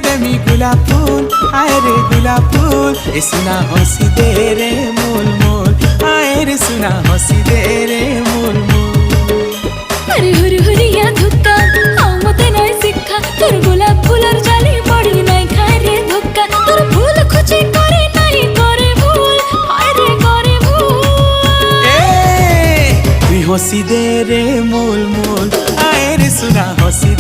देमी गुलाब फूल, आए रे गुलाब फूल। ए सुना हंसी दे रे मोल मोल, आए रे सुना हंसी दे रे मोल मोल। अरे हुरी हुरिया धुक्का हाँ मते नाय शिक्षा, तोर गुलाब फूलर जाली बड़ी नाय खाए रे धोक्का। तोर फूल खुची करे नाई करे भूल, हाय रे करे भूल। ए तुई हंसी दे रे मोल मोल, आए रे सुना हंसी